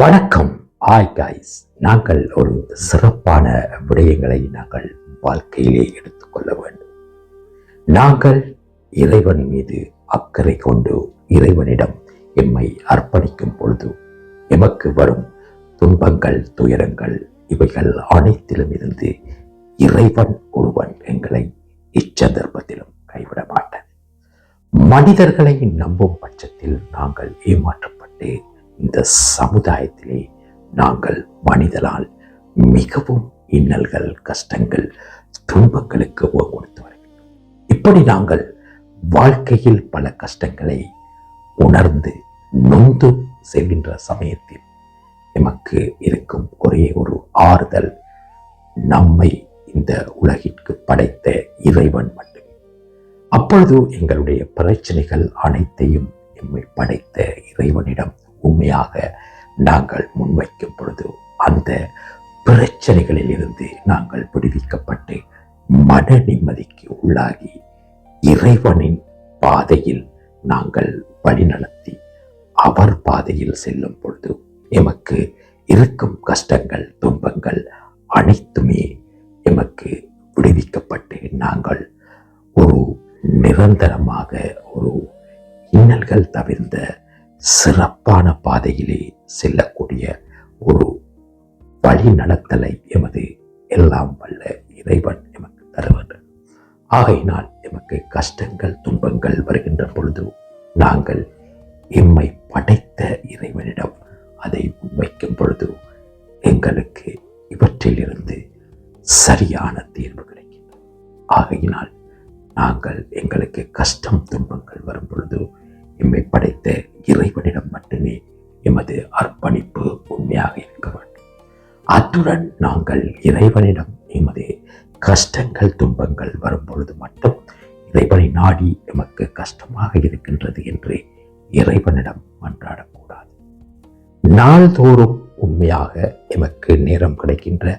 வணக்கம். Hi guys. நாங்கள் ஒரு சிறப்பான விடயங்களை நாங்கள் வாழ்க்கையிலே எடுத்துக்கொள்ள வேண்டும். நாங்கள் இறைவன் மீது அக்கறை கொண்டு இறைவனிடம் எம்மை அர்ப்பணிக்கும் பொழுது எமக்கு வரும் துன்பங்கள், துயரங்கள் இவைகள் அனைத்திலும் இருந்து இறைவன் ஒருவன் எங்களை இச்சந்தர்ப்பத்திலும் கைவிட மாட்டார். மனிதர்களை நம்பும் பட்சத்தில் நாங்கள் ஏமாற்றப்பட்டு இந்த சமுதாயத்திலே நாங்கள் மனிதனால் மிகவும் இன்னல்கள், கஷ்டங்கள், துன்பங்களுக்கு கொடுத்து வருகிறோம். இப்படி நாங்கள் வாழ்க்கையில் பல கஷ்டங்களை உணர்ந்து நொந்து செல்கின்ற சமயத்தில் எமக்கு இருக்கும் ஒரே ஒரு ஆறுதல், நம்மை இந்த உலகிற்கு படைத்த இறைவன் மட்டுமே. அப்பொழுது எங்களுடைய பிரச்சனைகள் அனைத்தையும் எம்மை படைத்த இறைவனிடம் உண்மையாக நாங்கள் முன்வைக்கும் பொழுது அந்த பிரச்சனைகளில் இருந்து நாங்கள் விடுவிக்கப்பட்டு மன நிம்மதிக்கு உள்ளாகி இறைவனின் பாதையில் நாங்கள் வழிநடத்தி அவர் பாதையில் செல்லும் பொழுது எமக்கு இருக்கும் கஷ்டங்கள், துன்பங்கள் அனைத்துமே எமக்கு விடுவிக்கப்பட்டு நாங்கள் ஒரு நிரந்தரமாக ஒரு இன்னல்கள் தவிர்ந்த சிறப்பான பாதையிலே செல்லக்கூடிய ஒரு வழி நடத்தலை எமது எல்லாம் வல்ல இறைவன் எமக்கு தருவார்கள். ஆகையினால் எமக்கு கஷ்டங்கள், துன்பங்கள் வருகின்ற பொழுது நாங்கள் எம்மை படைத்த இறைவனிடம் அதை முன்வைக்கும் பொழுது எங்களுக்கு இவற்றிலிருந்து சரியான தீர்வு கிடைக்கின்றது. ஆகையினால் நாங்கள் எங்களுக்கு கஷ்டம், துன்பங்கள் வரும் பொழுது எம்மை படைத்த இறைவனிடம் மட்டுமே எமது அர்ப்பணிப்பு உண்மையாக இருக்க வேண்டும். அத்துடன் நாங்கள் இறைவனிடம் எமது கஷ்டங்கள், துன்பங்கள் வரும் பொழுது மட்டும் இறைவனை நாடி எமக்கு கஷ்டமாக இருக்கின்றது என்று இறைவனிடம் மன்றாடக்கூடாது. நாள்தோறும் உண்மையாக எமக்கு நேரம் கிடைக்கின்ற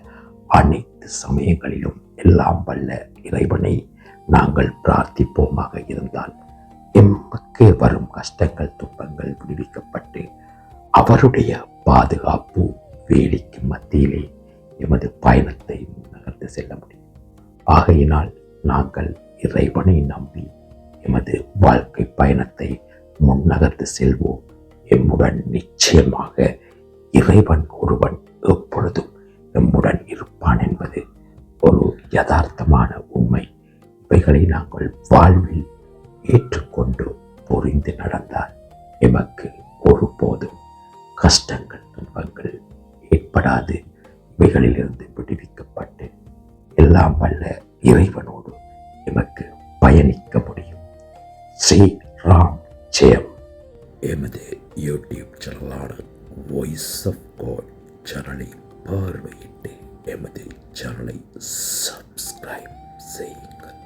அனைத்து சமயங்களிலும் எல்லாம் வல்ல இறைவனை நாங்கள் பிரார்த்திப்போமாக இருந்தால் எமக்கு வரும் கஷ்டங்கள், துன்பங்கள் விடுவிக்கப்பட்டு அவருடைய பாதுகாப்பு வேலிக்கு மத்தியிலே எமது பயணத்தை நகர்ந்து செல்ல முடியும். ஆகையினால் நாங்கள் இறைவனை நம்பி எமது வாழ்க்கை பயணத்தை முன்னகர்ந்து செல்வோம். எம்முடன் நிச்சயமாக இறைவன் ஒருவன் எப்பொழுதும் எம்முடன் இருப்பான் என்பது ஒரு யதார்த்தமான உண்மை. இவைகளை நாங்கள் வாழ்வில் ஏற்றுக்கொண்டு புரிந்து நடந்தால் எமக்கு ஒருபோதும் கஷ்டங்கள், துன்பங்கள் ஏற்படாது. இவைகளிலிருந்து விடுவிக்கப்பட்டு எல்லாம் வல்ல இறைவனோடு எமக்கு பயணிக்க முடியும். ஸ்ரீ ராம் ஜெயம். எமது யூடியூப் சேனலான வாய்ஸ் ஆஃப் காட் சேனலை பார்வையிட்டு எமது சேனலை சப்ஸ்கிரைப் செய்யுங்கள்.